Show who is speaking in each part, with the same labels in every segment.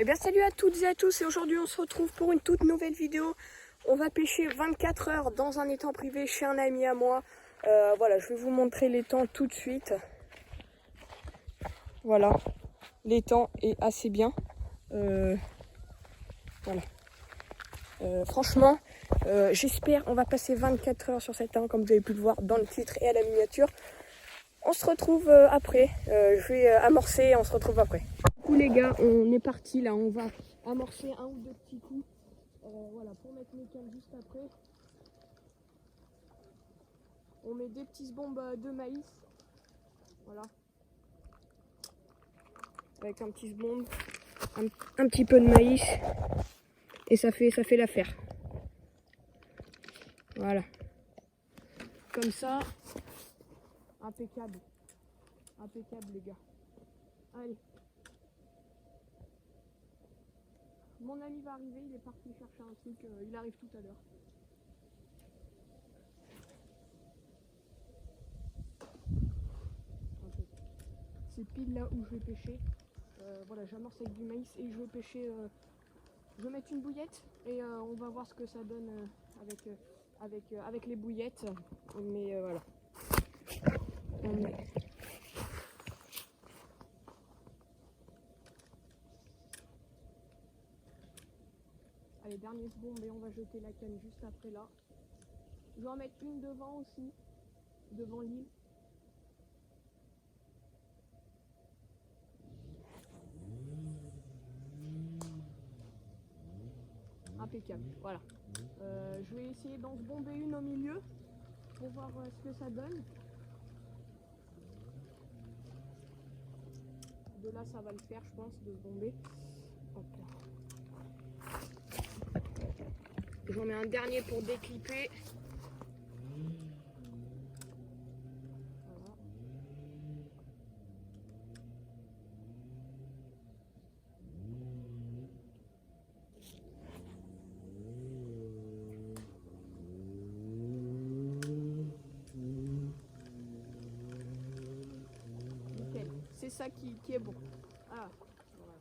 Speaker 1: Eh bien salut à toutes et à tous, et aujourd'hui on se retrouve pour une toute nouvelle vidéo. On va pêcher 24 heures dans un étang privé chez un ami à moi. Voilà, je vais vous montrer l'étang tout de suite. Voilà, l'étang est assez bien. Voilà. Franchement, j'espère on va passer 24 heures sur cet étang comme vous avez pu le voir dans le titre et à la miniature. On se retrouve après, je vais amorcer et on se retrouve après. Du coup les gars, on est parti là, on va amorcer un ou deux petits coups. Voilà, pour mettre mes cannes juste après. On met des petites bombes de maïs. Voilà. Avec un petit bombe, un petit peu de maïs. Et ça fait l'affaire. Voilà. Comme ça. Impeccable. Impeccable les gars. Allez. Mon ami va arriver, il est parti chercher un truc, il arrive tout à l'heure. C'est pile là où je vais pêcher. Voilà, j'amorce avec du maïs et je vais pêcher. Je vais mettre une bouillette et on va voir ce que ça donne avec les bouillettes. Mais voilà. Allez, dernier seconde et on va jeter la canne juste après là. Je vais en mettre une devant aussi, devant l'île. Impeccable, voilà. Je vais essayer d'en se bomber une au milieu pour voir ce que ça donne. De là, ça va le faire, je pense, de se bomber. Hop là. J'en mets un dernier pour déclipper. Voilà. Nickel. C'est ça qui est bon. Ah. Voilà.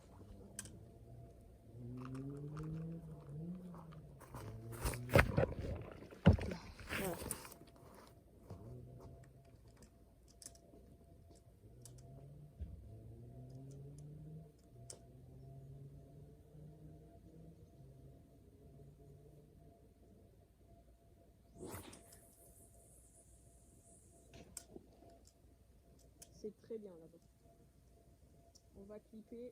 Speaker 1: C'est très bien là-bas. On va clipper.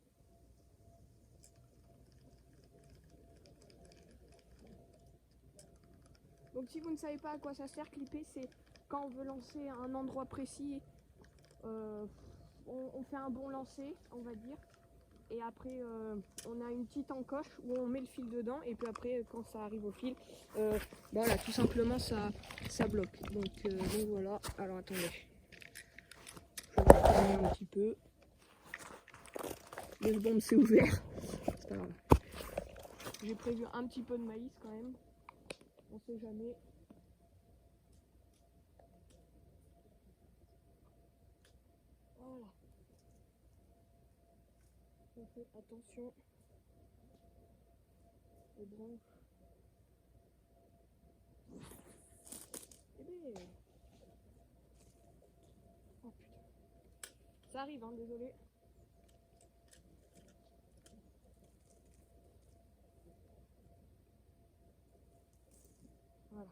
Speaker 1: Donc si vous ne savez pas à quoi ça sert clipper, c'est quand on veut lancer un endroit précis, on fait un bon lancer, on va dire. Et après on a une petite encoche où on met le fil dedans et puis après quand ça arrive au fil, voilà, tout simplement ça bloque. Donc voilà, alors attendez. Je vais fermer un petit peu. Le bombe s'est ouvert. C'est pas grave. J'ai prévu un petit peu de maïs quand même. On sait jamais. Voilà. On fait attention aux branches. Eh bien. Oh putain. Ça arrive, hein, désolé. Voilà.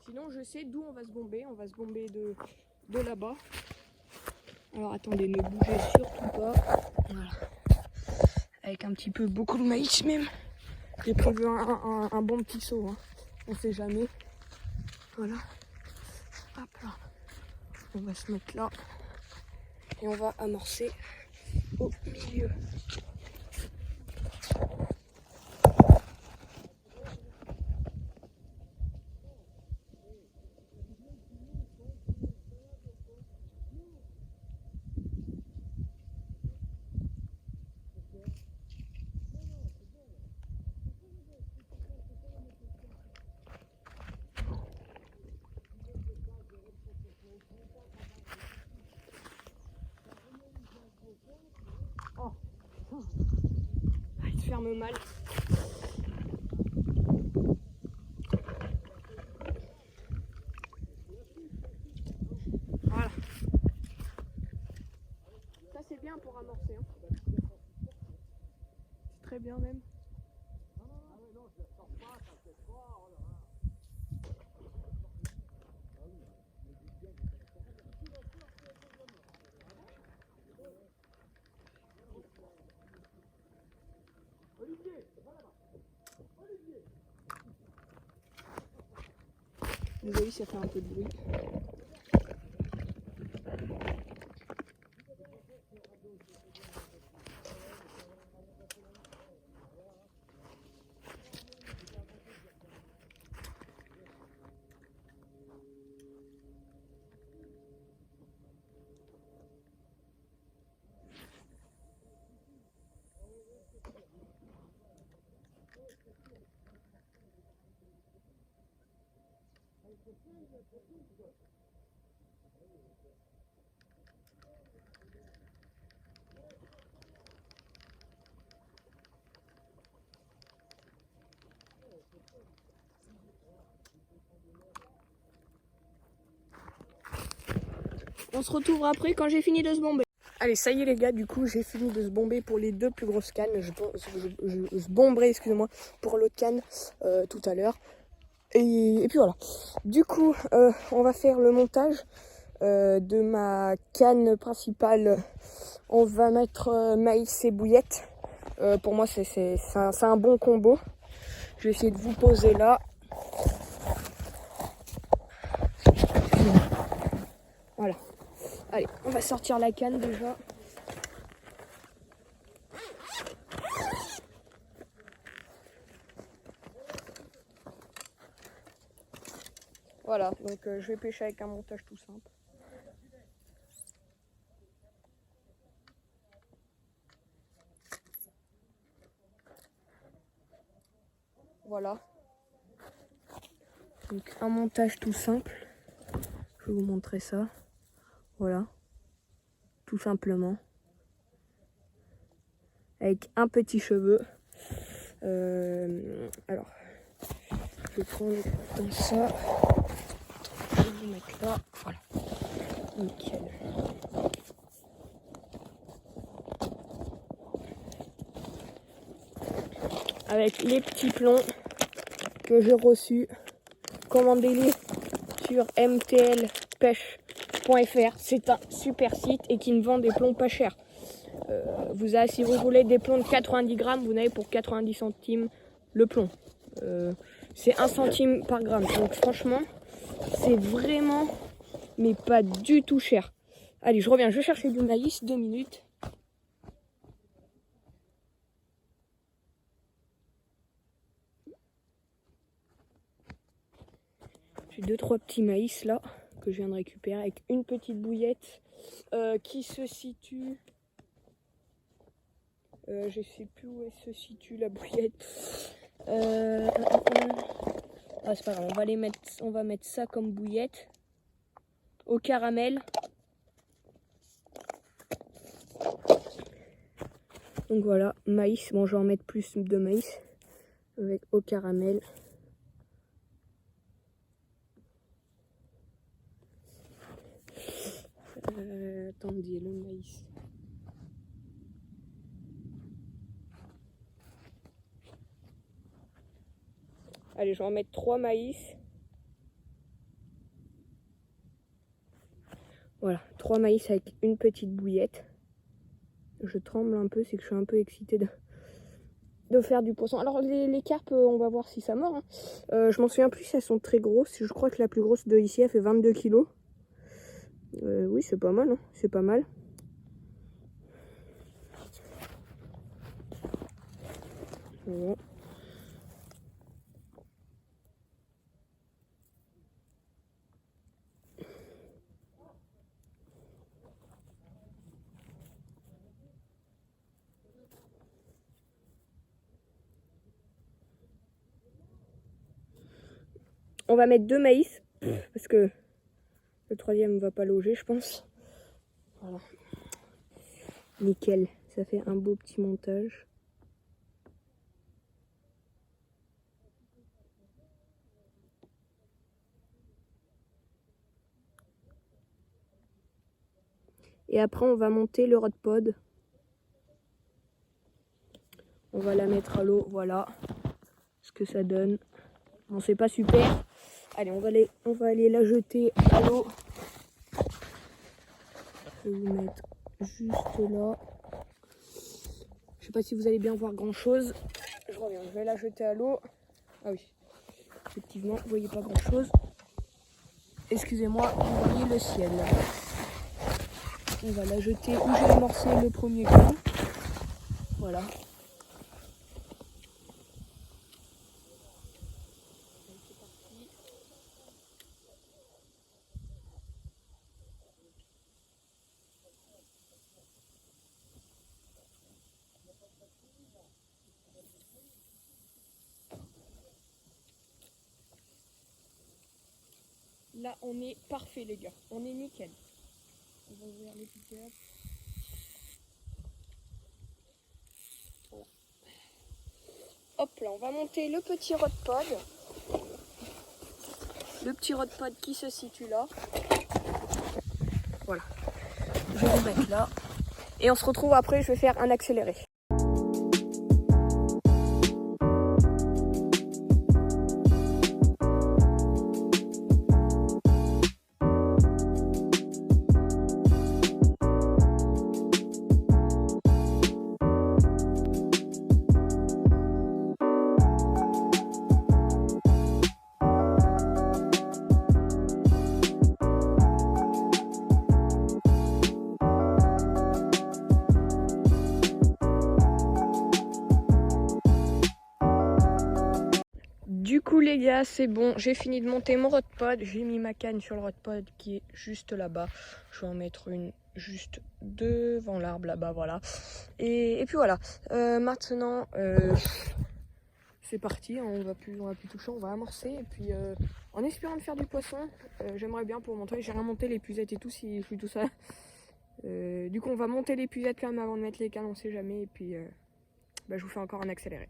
Speaker 1: Sinon, je sais d'où on va se bomber. On va se bomber de là-bas. Alors attendez, ne bougez surtout pas. Voilà. Avec un petit peu, beaucoup de maïs même. J'ai prévu un bon petit saut. Hein. On sait jamais. Voilà. Hop là. On va se mettre là. Et on va amorcer au milieu. ferme mal. Voilà. Ça c'est bien pour amorcer. Hein. C'est très bien même. Désolé, ça fait un peu de bruit. On se retrouve après quand j'ai fini de se bomber. Allez, ça y est les gars, du coup j'ai fini de se bomber pour les 2 plus grosses cannes. Je bomberai, excusez-moi, pour l'autre canne tout à l'heure. Et puis voilà. Du coup, on va faire le montage de ma canne principale. On va mettre maïs et bouillette. Pour moi, c'est un bon combo. Je vais essayer de vous poser là. Voilà. Allez, on va sortir la canne déjà. Voilà, donc je vais pêcher avec un montage tout simple. Voilà. Donc un montage tout simple. Je vais vous montrer ça. Voilà. Tout simplement. Avec un petit cheveu. Alors, je vais prendre comme ça. Je vais vous mettre là. Voilà. Nickel. Avec les petits plombs que j'ai reçus. Commandez-les sur mtlpêche.fr. C'est un super site et qui me vend des plombs pas chers. Si vous voulez des plombs de 90 grammes, vous n'avez pour 90 centimes le plomb. C'est 1 centime par gramme. Donc franchement, c'est vraiment, mais pas du tout cher. Allez, je reviens, je vais chercher du maïs, 2 minutes. J'ai 2-3 petits maïs là, que je viens de récupérer avec une petite bouillette qui se situe... je sais plus où elle se situe la bouillette. Ah, c'est pas grave, on va mettre ça comme bouillette. Au caramel. Donc voilà, maïs. Bon, je vais en mettre plus de maïs. Avec au caramel. Attendez, le maïs. Allez, je vais en mettre 3 maïs. Voilà, 3 maïs avec une petite bouillette. Je tremble un peu, c'est que je suis un peu excitée de faire du poisson. Alors les carpes, on va voir si ça mord. Hein. Je m'en souviens plus si elles sont très grosses. Je crois que la plus grosse de ici, elle fait 22 kilos. Oui, c'est pas mal, hein. C'est pas mal. Voilà. On va mettre 2 maïs parce que le 3e va pas loger, je pense. Voilà. Nickel, ça fait un beau petit montage. Et après on va monter le rod pod. On va la mettre à l'eau, voilà ce que ça donne. Bon, c'est pas super. Allez, on va aller la jeter à l'eau. Je vais vous mettre juste là. Je sais pas si vous allez bien voir grand chose. Je reviens, je vais la jeter à l'eau. Ah oui, effectivement, vous voyez pas grand chose. Excusez-moi, vous voyez le ciel. On va la jeter où j'ai amorcé le premier coup. Voilà. Là, on est parfait, les gars. On est nickel. On va ouvrir les pick-up. Voilà. Hop là, on va monter le petit rod pod. Le petit rod pod qui se situe là. Voilà. Je vais le mettre là. Et on se retrouve après, je vais faire un accéléré. Du coup les gars, c'est bon, j'ai fini de monter mon rod pod, j'ai mis ma canne sur le rod pod qui est juste là-bas. Je vais en mettre une juste devant l'arbre là-bas, voilà. Et puis voilà, maintenant c'est parti, hein, on va plus toucher, on va amorcer. Et puis en espérant de faire du poisson, j'aimerais bien pour montrer, j'ai rien monté les puzettes et tout si je suis tout ça. Du coup on va monter les puzettes quand même avant de mettre les cannes, on sait jamais. Et puis je vous fais encore un accéléré.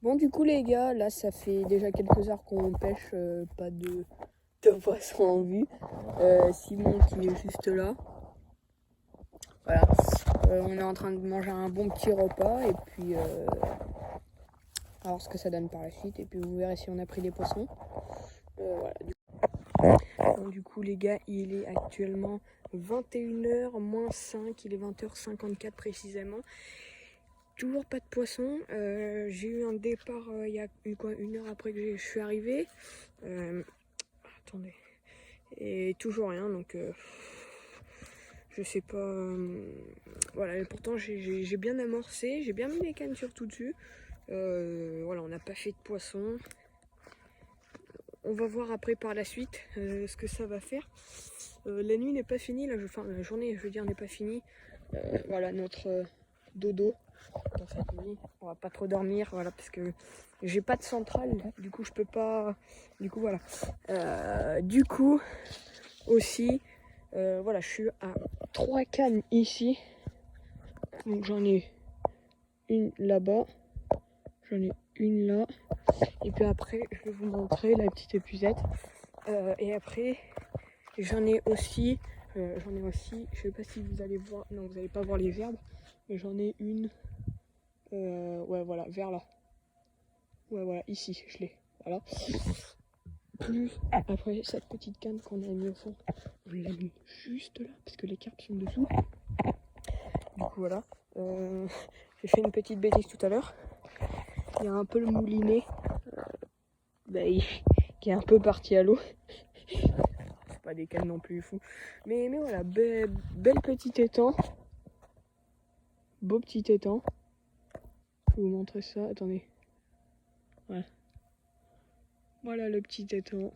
Speaker 1: Bon du coup les gars, là ça fait déjà quelques heures qu'on pêche, pas de poisson en vue. Simon qui est juste là. Voilà. On est en train de manger un bon petit repas et puis on va voir ce que ça donne par la suite. Et puis vous verrez si on a pris des poissons. Voilà. Bon, du coup les gars, il est actuellement 21h moins 5, il est 20h54 précisément. Toujours pas de poisson. J'ai eu un départ il y a une heure après que je suis arrivé. Attendez. Et toujours rien, donc je sais pas. Voilà, et pourtant j'ai bien amorcé, j'ai bien mis les cannes surtout dessus. Voilà, on n'a pas fait de poisson. On va voir après par la suite ce que ça va faire. La nuit n'est pas finie, là, enfin la journée je veux dire n'est pas finie. Voilà notre dodo dans cette nuit. On va pas trop dormir, voilà, parce que j'ai pas de centrale, du coup je peux pas. Du coup voilà. Du coup aussi, voilà, je suis à 3 cannes ici. Donc j'en ai une là-bas, j'en ai une là. Et puis après, je vais vous montrer la petite épuisette. Et après, j'en ai aussi, je sais pas si vous allez voir, non vous allez pas voir les verbes, mais j'en ai une, ouais voilà, vers là. Ouais voilà, ici, je l'ai, voilà. Plus après cette petite canne qu'on a mis au fond, on l'a mis juste là, parce que les carpes sont dessous. Du coup voilà, j'ai fait une petite bêtise tout à l'heure. Il y a un peu le moulinet qui est un peu parti à l'eau. C'est pas des cannes non plus fou. Mais voilà, belle petit étang. Beau petit étang. Je vais vous montrer ça, attendez. Voilà. Voilà le petit étang.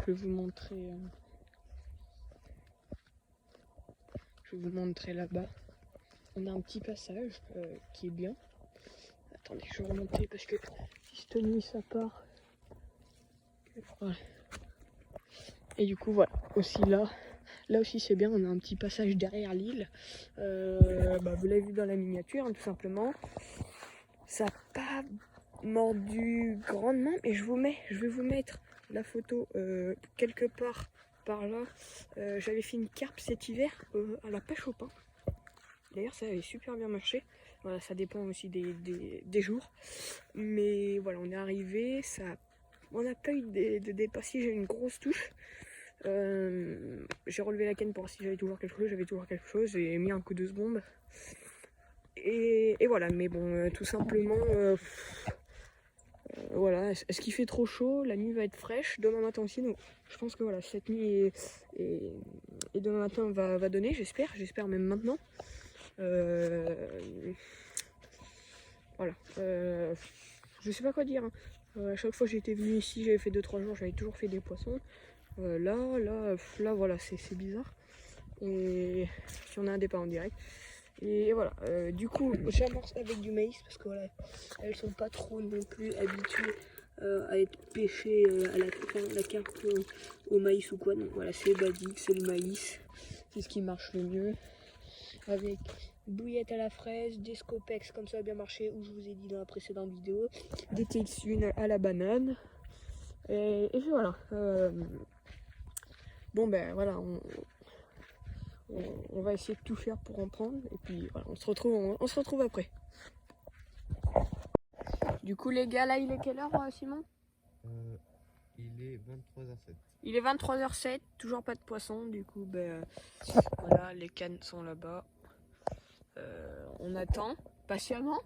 Speaker 1: Je vais vous montrer. Je vais vous montrer là-bas. On a un petit passage qui est bien. Attendez, je vais remonter parce que si cette nuit ça part. Voilà. Et du coup voilà, aussi là aussi c'est bien, on a un petit passage derrière l'île. Vous l'avez vu dans la miniature, hein, tout simplement. Ça n'a pas mordu grandement, mais je vais vous mettre la photo quelque part par là. J'avais fait une carpe cet hiver à la pêche au pain. D'ailleurs ça avait super bien marché. Voilà, ça dépend aussi des jours. Mais voilà, on est arrivé, on n'a pas eu de dépasser, j'ai eu une grosse touche. J'ai relevé la canne pour voir si j'avais toujours quelque chose, j'ai mis un coup de seconde. Et voilà, mais bon, tout simplement, voilà, est-ce qu'il fait trop chaud? La nuit va être fraîche, demain matin aussi, donc je pense que voilà, cette nuit et demain matin va donner, j'espère même maintenant. Voilà, je sais pas quoi dire, hein. À chaque fois que j'étais venu ici, j'avais fait 2-3 jours, j'avais toujours fait des poissons. Là, voilà, c'est bizarre. Et si on a un départ en direct. Et voilà, du coup, j'amorce avec du maïs parce que voilà, elles sont pas trop non plus habituées à être pêchées à la carpe au maïs ou quoi. Donc voilà, c'est basique, c'est le maïs, c'est ce qui marche le mieux. Avec bouillette à la fraise, des Scopex comme ça a bien marché, où je vous ai dit dans la précédente vidéo, des Texune à la banane. Et puis voilà. Bon ben voilà, on va essayer de tout faire pour en prendre. Et puis voilà, on se retrouve après. Du coup les gars, là il est quelle heure Simon?
Speaker 2: Il est 23h07.
Speaker 1: Il est 23h07, toujours pas de poisson. Du coup voilà, les cannes sont là-bas. On attend patiemment.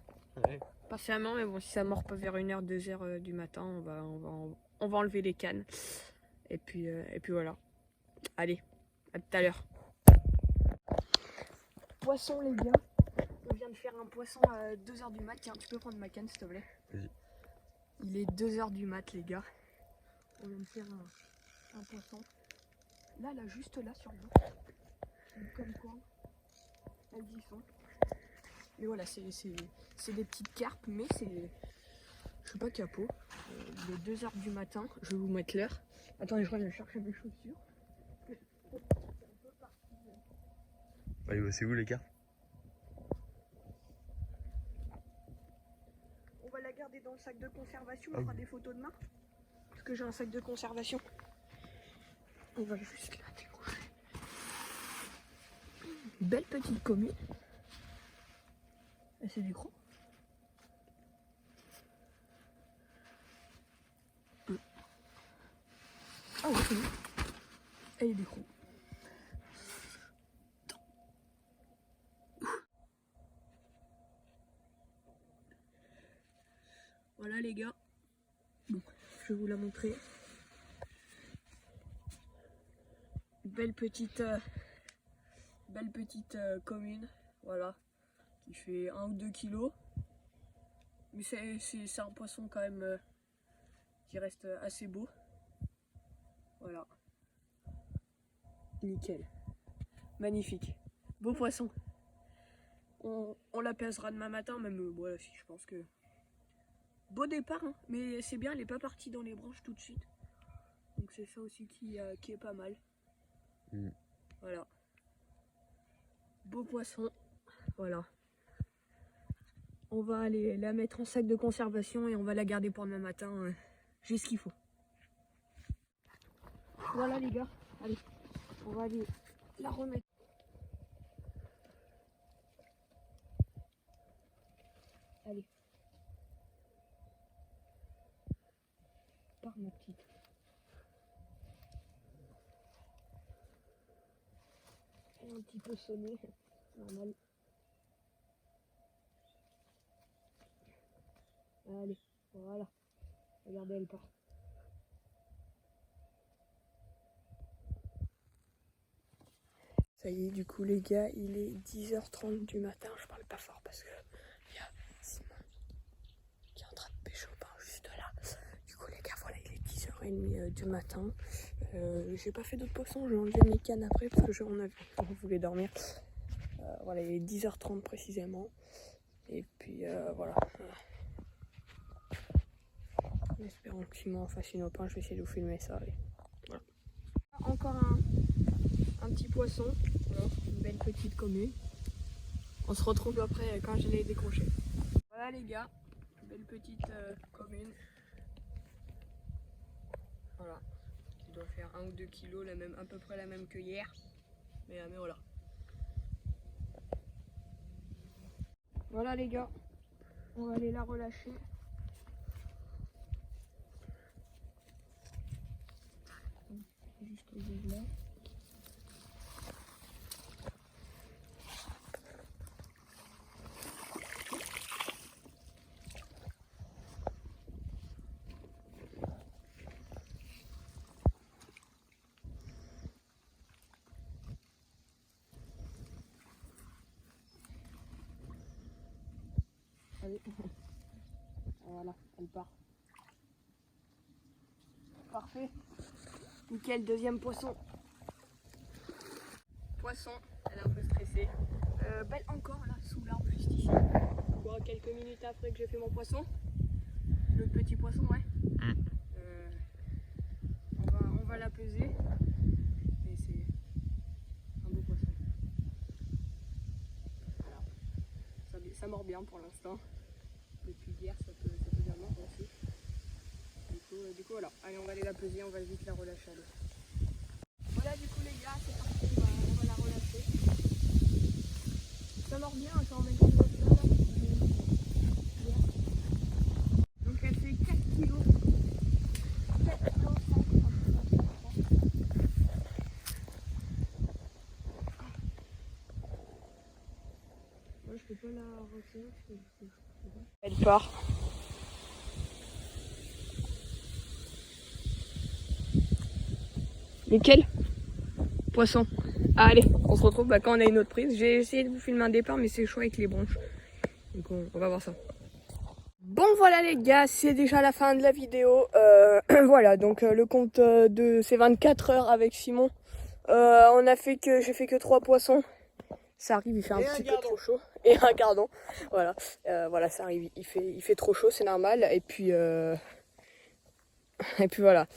Speaker 2: Ouais.
Speaker 1: Patiemment, mais bon, si ça mord pas vers 1h, 2h du matin, on va enlever les cannes. Et puis voilà. Allez, à tout à l'heure. Poisson les gars. On vient de faire un poisson à 2h du mat. Tiens, tu peux prendre ma canne s'il te plaît.
Speaker 2: Vas-y.
Speaker 1: Il est 2h du mat les gars. On vient de faire un poisson. Là, juste là sur l'eau. Comme quoi, elles y sont. Mais voilà, c'est des petites carpes, mais c'est... Je suis pas capot. Il est 2h du matin. Je vais vous mettre l'heure. Attendez, je reviens chercher mes chaussures.
Speaker 2: Allez, c'est où les cartes?
Speaker 1: On va la garder dans le sac de conservation. On fera des photos demain. Parce que j'ai un sac de conservation. On va juste la découcher. Belle petite commune. Et c'est du gros. Ah ouais, c'est bon. Elle est du gros. Voilà les gars. Bon, je vais vous la montrer. Belle petite commune, voilà, qui fait 1 ou 2 kilos. Mais c'est un poisson quand même qui reste assez beau. Voilà. Nickel. Magnifique. Beau poisson. On la pèsera demain matin, même voilà, si je pense que... Beau départ, hein, mais c'est bien, elle n'est pas partie dans les branches tout de suite. Donc c'est ça aussi qui est pas mal. Voilà. Beau poisson. Voilà. On va aller la mettre en sac de conservation et on va la garder pour demain matin. J'ai ce qu'il faut. Voilà les gars. Allez, on va aller la remettre. Allez. Par ma petite. Elle est un petit peu sonnée. Normal. Allez, voilà. Regardez, elle part. Ça y est, du coup les gars, il est 10h30 du matin. Je parle pas fort parce que il y a Simon qui est en train de pêcher au pain juste là. Du coup les gars, voilà, il est 10h30 du matin. J'ai pas fait d'autres poissons, j'ai enlevé mes cannes après parce que on voulait dormir. Voilà, il est 10h30 précisément. Et puis voilà. En espérant que Simon fasse une au pain, je vais essayer de vous filmer ça. Allez. Voilà. Encore un petit poisson, voilà, une belle petite commune. On se retrouve après quand je l'ai décroché. Voilà les gars, belle petite commune. Voilà, il doit faire 1 ou 2 kilos, à peu près la même que hier. Mais voilà. Voilà les gars, on va aller la relâcher. Jusqu'au bout là. Allez. Voilà, elle part. Parfait. Nickel, deuxième poisson. Poisson, elle est un peu stressée. Belle encore là, sous l'arbre juste ici. Bon, quelques minutes après que j'ai fait mon poisson. Le petit poisson, ouais. On va la peser. Et c'est un beau poisson. Voilà. Ça mord bien pour l'instant. Depuis hier, ça peut bien mordre aussi. Du coup, voilà. Allez, on va aller la peser, on va vite la relâcher. Allez. Voilà, du coup, les gars, c'est parti, on va la relâcher. Ça mord bien, ça en met comme ça, là. Donc, elle fait 4 kilos. 4 kilos 5. Moi, je peux pas la retirer. Elle part. Nickel. Poisson. Ah, allez, on se retrouve quand on a une autre prise. J'ai essayé de vous filmer un départ, mais c'est chaud avec les branches. Donc on va voir ça. Bon voilà les gars, c'est déjà la fin de la vidéo. Voilà, donc le compte de ces 24 heures avec Simon. J'ai fait que 3 poissons. Ça arrive, il fait un petit peu trop chaud. Et un gardon. Voilà. Voilà, ça arrive, il fait trop chaud, c'est normal. Et puis voilà.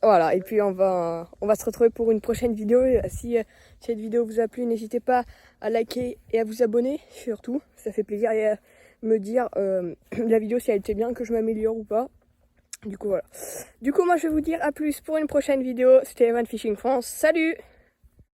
Speaker 1: Voilà, et puis on va se retrouver pour une prochaine vidéo. Si cette vidéo vous a plu, n'hésitez pas à liker et à vous abonner, surtout. Ça fait plaisir et à me dire la vidéo si elle était bien, que je m'améliore ou pas. Du coup, voilà. Du coup, moi je vais vous dire à plus pour une prochaine vidéo. C'était Evan Fishing France. Salut!